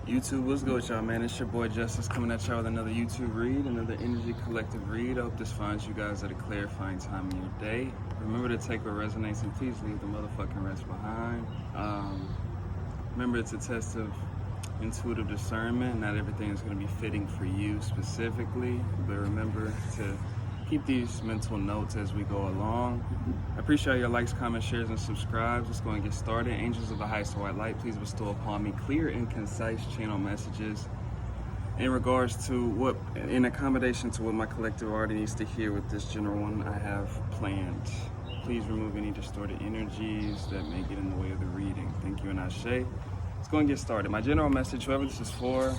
YouTube, what's good with y'all, man? It's your boy Justice coming at y'all with another YouTube read, another energy collective read. I hope this finds you guys at a clarifying time in your day. Remember to take what resonates and please leave the motherfucking rest behind. Remember, it's a test of intuitive discernment. Not everything is going to be fitting for you specifically, but remember to keep these mental notes as we go along. I appreciate your likes, comments, shares, and subscribes. Let's go and get started. Angels of the highest white light, please bestow upon me clear and concise channel messages in regards to what, in accommodation to what my collective already needs to hear with this general one I have planned. Please remove any distorted energies that may get in the way of the reading. Thank you and Ashe. Let's go and get started. My general message, whoever this is for,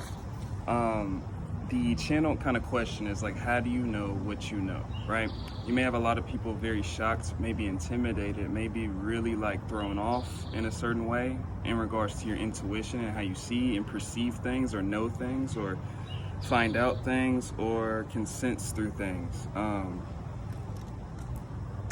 the channel kind of question is like, how do you know what you know, right? You may have a lot of people very shocked, maybe intimidated, maybe really like thrown off in a certain way in regards to your intuition and how you see and perceive things or know things or find out things or can sense through things.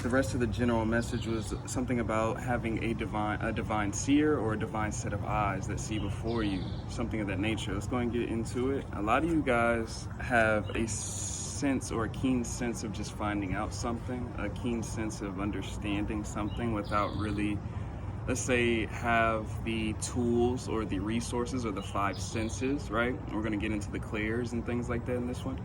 The rest of the general message was something about having a divine seer or a divine set of eyes that see before you, something of that nature. Let's go and get into it. A lot of you guys have a sense or a keen sense of just finding out something, a keen sense of understanding something without really, let's say, have the tools or the resources or the five senses, right? We're going to get into the clairs and things like that in this one.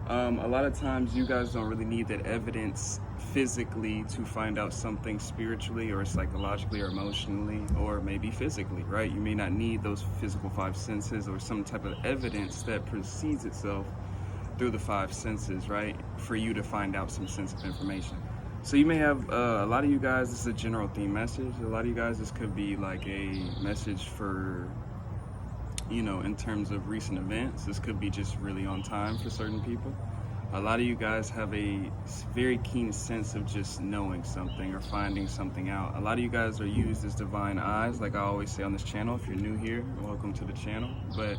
A lot of times you guys don't really need that evidence physically to find out something spiritually or psychologically or emotionally or maybe physically, right? You may not need those physical five senses or some type of evidence that precedes itself through the five senses, right? For you to find out some sense of information. So you may have, a lot of you guys, this is a general theme message. A lot of you guys, this could be like a message for, you know, in terms of recent events. This could be just really on time for certain people. A lot of you guys have a very keen sense of just knowing something or finding something out. A lot of you guys are used as divine eyes, like I always say on this channel. If you're new here, welcome to the channel. But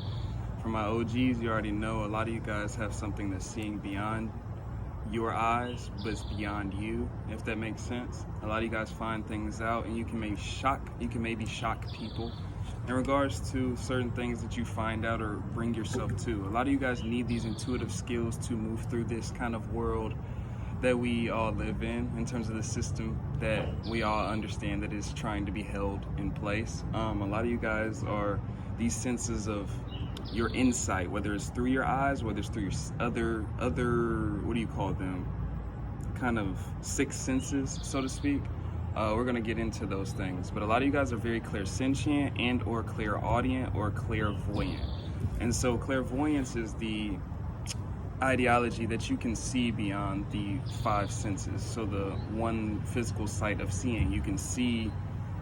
for my OGs, you already know a lot of you guys have something that's seeing beyond your eyes, but it's beyond you, if that makes sense. A lot of you guys find things out and you can maybe shock people in regards to certain things that you find out or bring yourself to. A lot of you guys need these intuitive skills to move through this kind of world that we all live in terms of the system that we all understand that is trying to be held in place. A lot of you guys are these senses of your insight, whether it's through your eyes, whether it's through your other, what do you call them? Kind of sixth senses, so to speak. We're going to get into those things, but a lot of you guys are very clairsentient and or clairaudient or clairvoyant. And so clairvoyance is the ideology that you can see beyond the five senses. So the one physical sight of seeing, you can see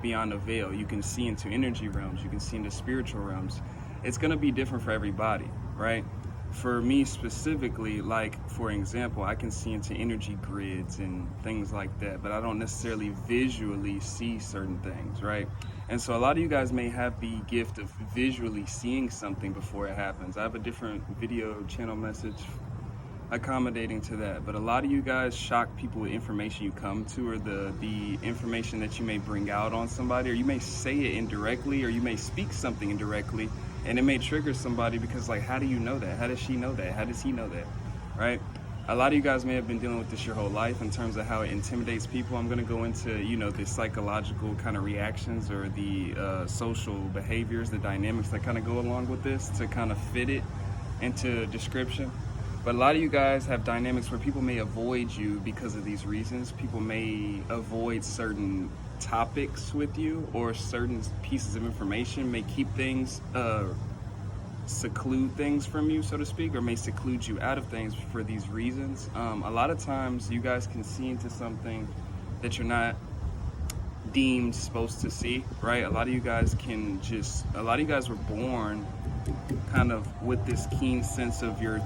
beyond a veil, you can see into energy realms, you can see into spiritual realms. It's going to be different for everybody, right? For me specifically, like for example, I can see into energy grids and things like that, but I don't necessarily visually see certain things, right? And so a lot of you guys may have the gift of visually seeing something before it happens. I have a different video channel message accommodating to that, but a lot of you guys shock people with information you come to or the information that you may bring out on somebody, or you may say it indirectly, or you may speak something indirectly, and it may trigger somebody because like, how do you know that? How does she know that? How does he know that, right? A lot of you guys may have been dealing with this your whole life in terms of how it intimidates people. I'm going to go into, you know, the psychological kind of reactions or the social behaviors, the dynamics that kind of go along with this to kind of fit it into description. But a lot of you guys have dynamics where people may avoid you because of these reasons. People may avoid certain topics with you, or certain pieces of information may keep things, seclude things from you, so to speak, or may seclude you out of things for these reasons. A lot of times you guys can see into something that you're not deemed supposed to see, right? A lot of you guys were born kind of with this keen sense of your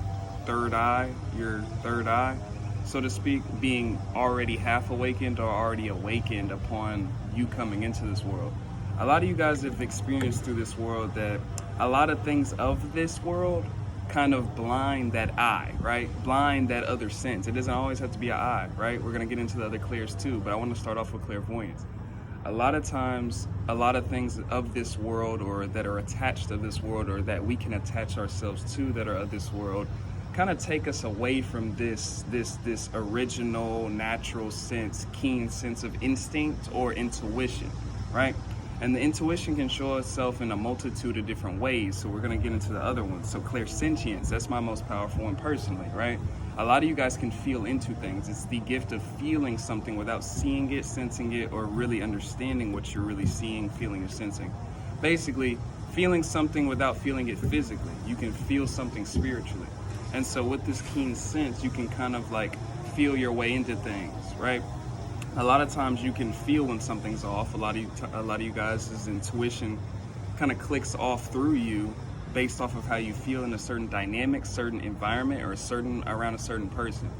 third eye, so to speak, being already half awakened or already awakened upon you coming into this world. A lot of you guys have experienced through this world that a lot of things of this world kind of blind that eye, right? Blind that other sense. It doesn't always have to be an eye, right? We're going to get into the other clairs too, but I want to start off with clairvoyance. A lot of times, a lot of things of this world, or that are attached to this world, or that we can attach ourselves to that are of this world, kind of take us away from this original, natural sense, keen sense of instinct or intuition, right? And the intuition can show itself in a multitude of different ways. So we're going to get into the other ones. So clairsentience, that's my most powerful one personally, right? A lot of you guys can feel into things. It's the gift of feeling something without seeing it, sensing it, or really understanding what you're really seeing, feeling, or sensing. Basically, feeling something without feeling it physically. You can feel something spiritually. And so with this keen sense, you can kind of like feel your way into things, right? A lot of times you can feel when something's off. A lot of you guys' intuition kind of clicks off through you based off of how you feel in a certain dynamic, certain environment, or around a certain person.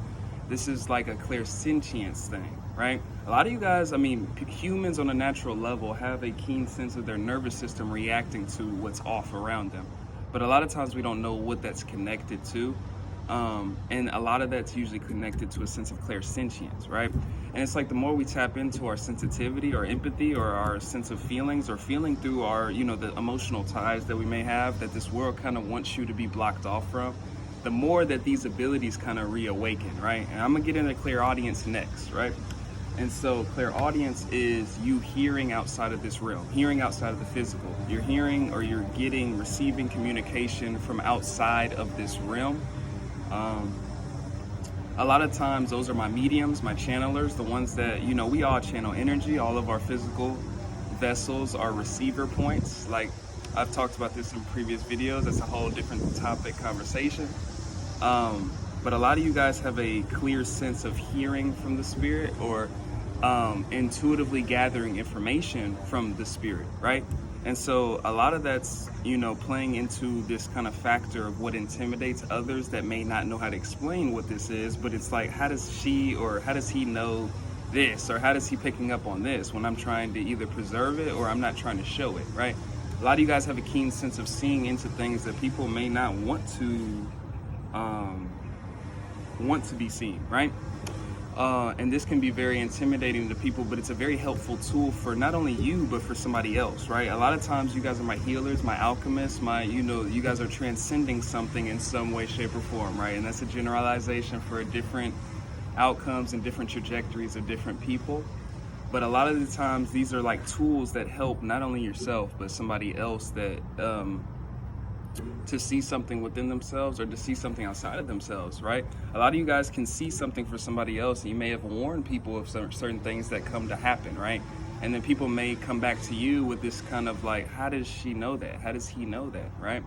This is like a clairsentience thing, right? A lot of you guys, I mean, humans on a natural level have a keen sense of their nervous system reacting to what's off around them. But a lot of times we don't know what that's connected to. And a lot of that's usually connected to a sense of clairsentience, right? And it's like the more we tap into our sensitivity or empathy or our sense of feelings, or feeling through our, the emotional ties that we may have that this world kind of wants you to be blocked off from, the more that these abilities kind of reawaken, right? And I'm gonna get into clairaudience next, right? And so clairaudience is you hearing outside of this realm, hearing outside of the physical. You're hearing, or you're receiving communication from outside of this realm. A lot of times those are my mediums, my channelers, the ones that, we all channel energy. All of our physical vessels are receiver points. Like I've talked about this in previous videos. That's a whole different topic conversation. But a lot of you guys have a clear sense of hearing from the spirit, or intuitively gathering information from the spirit, right? And so a lot of that's, playing into this kind of factor of what intimidates others that may not know how to explain what this is. But it's like, how does she or how does he know this, or how does he picking up on this when I'm trying to either preserve it or I'm not trying to show it, right? A lot of you guys have a keen sense of seeing into things that people may not want to be seen, right? And this can be very intimidating to people, but it's a very helpful tool for not only you, but for somebody else, right? A lot of times you guys are my healers, my alchemists, you guys are transcending something in some way, shape, or form, right? And that's a generalization for different outcomes and different trajectories of different people. But a lot of the times these are like tools that help not only yourself, but somebody else that, to see something within themselves or to see something outside of themselves, right? A lot of you guys can see something for somebody else, and you may have warned people of certain things that come to happen, right? And then people may come back to you with this kind of like, how does she know that? How does he know that, right?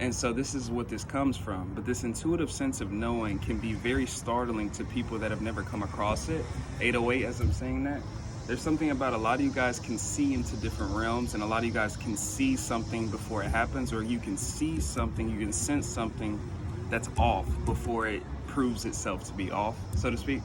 And so this is what this comes from. But this intuitive sense of knowing can be very startling to people that have never come across it. 808, as I'm saying that. There's something about a lot of you guys can see into different realms, and a lot of you guys can see something before it happens, or you can see something, you can sense something that's off before it proves itself to be off, so to speak.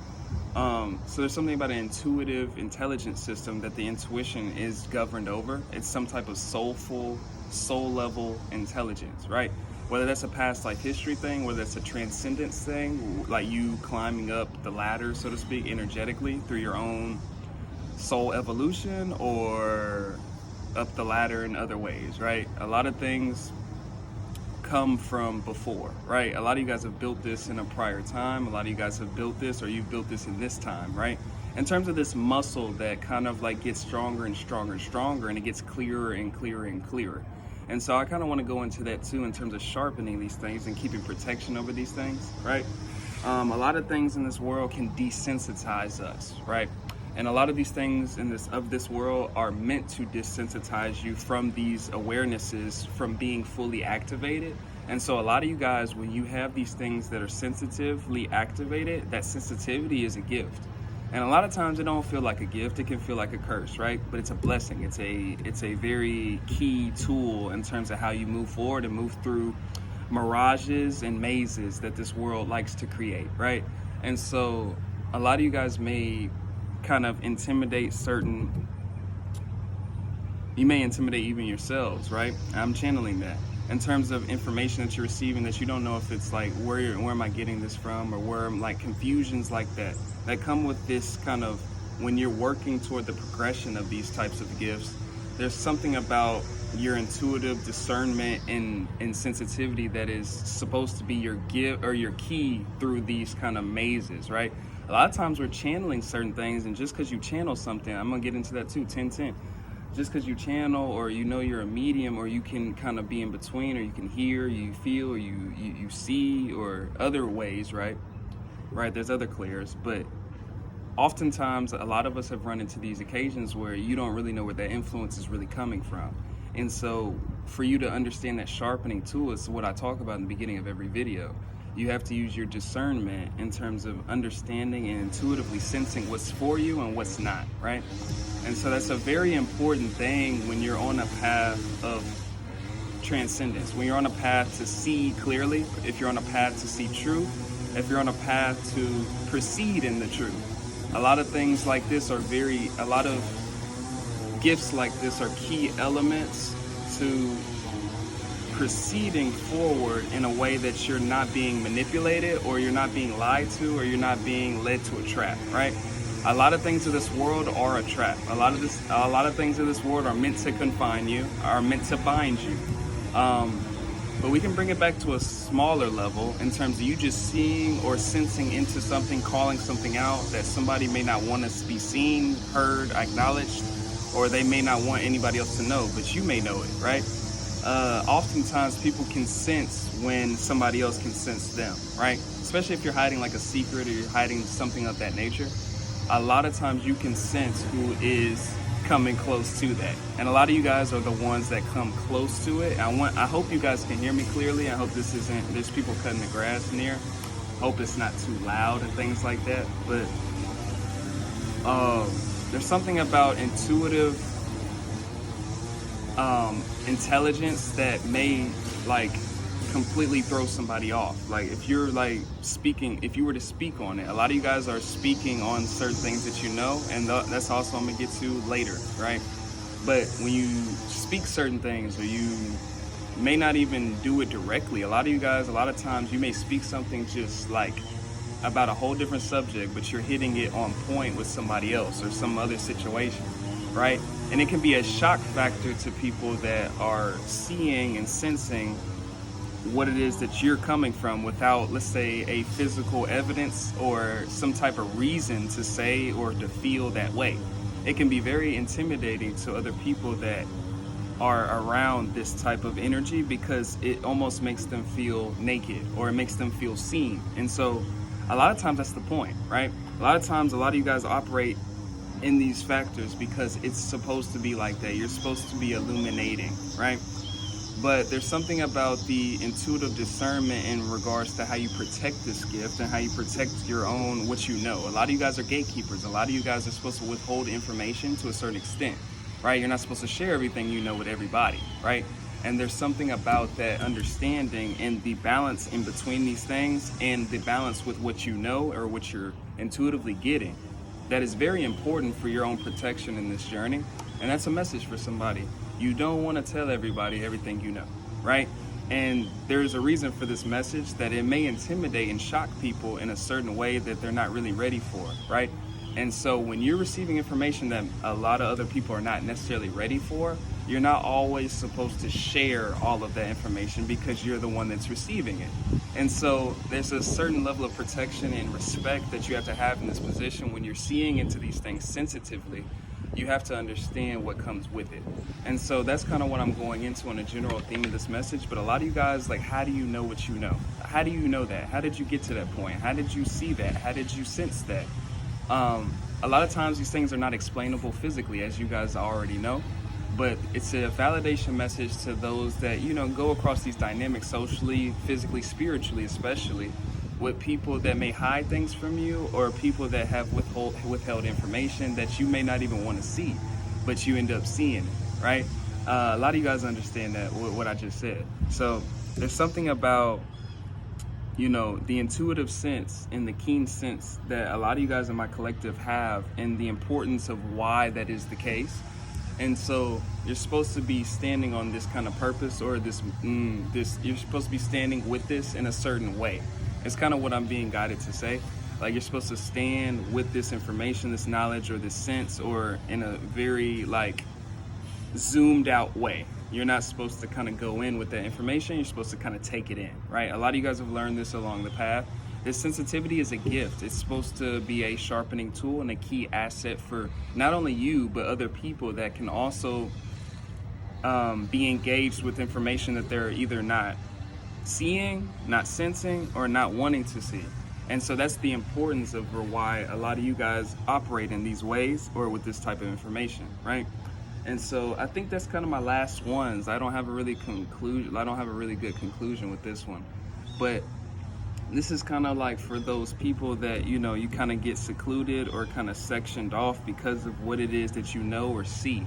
So there's something about an intuitive intelligence system that the intuition is governed over. It's some type of soulful, soul level intelligence, right? Whether that's a past life history thing, whether that's a transcendence thing, like you climbing up the ladder, so to speak, energetically through your own soul evolution, or up the ladder in other ways, right? A lot of things come from before, right? A lot of you guys have built this in a prior time. A lot of you guys have built this, or you've built this in this time, right? In terms of this muscle that kind of like gets stronger and stronger and stronger, and it gets clearer and clearer and clearer. And so I kind of want to go into that too, in terms of sharpening these things and keeping protection over these things, right? A lot of things in this world can desensitize us, right? And a lot of these things of this world are meant to desensitize you from these awarenesses from being fully activated. And so a lot of you guys, when you have these things that are sensitively activated, that sensitivity is a gift. And a lot of times it don't feel like a gift, it can feel like a curse, right? But it's a blessing. It's a very key tool in terms of how you move forward and move through mirages and mazes that this world likes to create, right? And so a lot of you guys may kind of intimidate you may intimidate even yourselves, right? I'm channeling that in terms of information that you're receiving that you don't know if it's like, where am I getting this from, or where like confusions like that come with this kind of when you're working toward the progression of these types of gifts, there's something about your intuitive discernment and sensitivity that is supposed to be your gift or your key through these kind of mazes, right? A lot of times we're channeling certain things, and just because you channel something, I'm gonna get into that too, 10-10. Just because you channel, or you know you're a medium, or you can kind of be in between, or you can hear, you feel, or you see, or other ways, right? There's other clears, but oftentimes a lot of us have run into these occasions where you don't really know where that influence is really coming from. And so for you to understand that sharpening tool is what I talk about in the beginning of every video. You have to use your discernment in terms of understanding and intuitively sensing what's for you and what's not, right? And so that's a very important thing when you're on a path of transcendence, when you're on a path to see clearly, if you're on a path to see truth, if you're on a path to proceed in the truth. A lot of things like this are a lot of gifts like this are key elements to proceeding forward in a way that you're not being manipulated, or you're not being lied to, or you're not being led to a trap, right? A lot of things of this world are a trap. A lot of things of this world are meant to confine you, are meant to bind you. But we can bring it back to a smaller level in terms of you just seeing or sensing into something, calling something out that somebody may not want us to be seen, heard, acknowledged, or they may not want anybody else to know, but you may know it, right? Oftentimes people can sense when somebody else can sense them, right? Especially if you're hiding like a secret, or you're hiding something of that nature. A lot of times you can sense who is coming close to that. And a lot of you guys are the ones that come close to it. I hope you guys can hear me clearly. I hope there's people cutting the grass near. Hope it's not too loud and things like that. But there's something about intuitive intelligence that may like completely throw somebody off. Like if you're like speaking, if you were to speak on it, a lot of you guys are speaking on certain things that you know, and that's also I'm gonna get to later, right? But when you speak certain things, or you may not even do it directly, a lot of you guys, a lot of times you may speak something just like about a whole different subject, but you're hitting it on point with somebody else or some other situation, right? And it can be a shock factor to people that are seeing and sensing what it is that you're coming from without, let's say, a physical evidence or some type of reason to say or to feel that way. It can be very intimidating to other people that are around this type of energy, because it almost makes them feel naked, or it makes them feel seen. And so a lot of times that's the point, right? A lot of times a lot of you guys operate in these factors because it's supposed to be like that. You're supposed to be illuminating, right? But there's something about the intuitive discernment in regards to how you protect this gift and how you protect your own, what you know. A lot of you guys are gatekeepers. A lot of you guys are supposed to withhold information to a certain extent, right? You're not supposed to share everything you know with everybody, right? And there's something about that understanding and the balance in between these things, and the balance with what you know or what you're intuitively getting, that is very important for your own protection in this journey. And that's a message for somebody. You don't want to tell everybody everything you know, right? And there's a reason for this message, that it may intimidate and shock people in a certain way that they're not really ready for, right? And so when you're receiving information that a lot of other people are not necessarily ready for, you're not always supposed to share all of that information, because you're the one that's receiving it. And so there's a certain level of protection and respect that you have to have in this position when you're seeing into these things sensitively. You have to understand what comes with it. And so that's kind of what I'm going into on a general theme of this message. But a lot of you guys, like, how do you know what you know? How do you know that? How did you get to that point? How did you see that? How did you sense that? A lot of times these things are not explainable physically, as you guys already know. But it's a validation message to those that, you know, go across these dynamics socially, physically, spiritually, especially, with people that may hide things from you, or people that have withheld information that you may not even want to see, but you end up seeing it, right? A lot of you guys understand that, what I just said. So there's something about, you know, the intuitive sense and the keen sense that a lot of you guys in my collective have, and the importance of why that is the case. And so you're supposed to be standing on this kind of purpose, or you're supposed to be standing with this in a certain way. It's kind of what I'm being guided to say. Like, you're supposed to stand with this information, this knowledge, or this sense, or in a very like zoomed out way. You're not supposed to kind of go in with that information. You're supposed to kind of take it in, right? A lot of you guys have learned this along the path. This sensitivity is a gift. It's supposed to be a sharpening tool and a key asset for not only you, but other people that can also be engaged with information that they're either not seeing, not sensing, or not wanting to see. And so that's the importance of why a lot of you guys operate in these ways or with this type of information, right? And so I think that's kind of my last ones. I don't have a really good conclusion with this one. But this is kind of like for those people that, you know, you kind of get secluded or kind of sectioned off because of what it is that you know or see.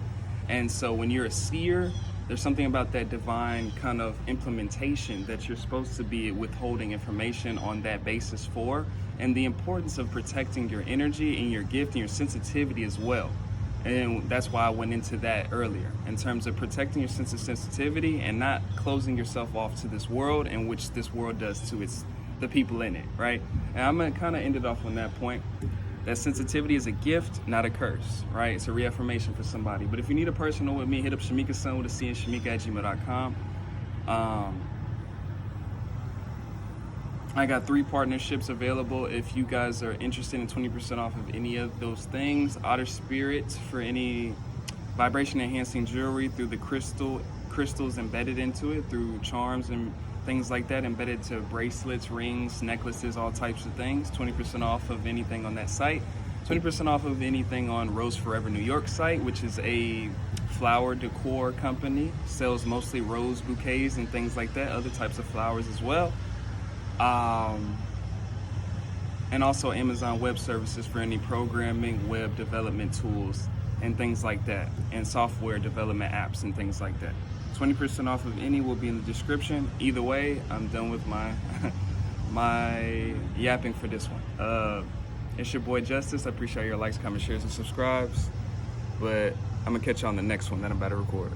And so when you're a seer, there's something about that divine kind of implementation that you're supposed to be withholding information on that basis for, and the importance of protecting your energy and your gift and your sensitivity as well. And that's why I went into that earlier, in terms of protecting your sense of sensitivity and not closing yourself off to this world, and which this world does to the people in it, right? And I'm gonna kind of end it off on that point. That sensitivity is a gift, not a curse, right? It's a reaffirmation for somebody. But if you need a personal with me, hit up Shamika's son with a C and Shamika@gmail.com. I got 3 partnerships available if you guys are interested in 20% off of any of those things. Otter Spirit for any vibration enhancing jewelry through the crystals embedded into it, through charms and things like that, embedded to bracelets, rings, necklaces, all types of things. 20% off of anything on that site. 20% off of anything on Rose Forever New York site, which is a flower decor company, sells mostly rose bouquets and things like that, other types of flowers as well. And also Amazon Web Services for any programming, web development tools, and things like that, and software development apps and things like that. 20% off of any will be in the description. Either way, I'm done with my my yapping for this one. It's your boy Justice. I appreciate your likes, comments, shares, and subscribes. But I'm gonna catch you on the next one that I'm about to record.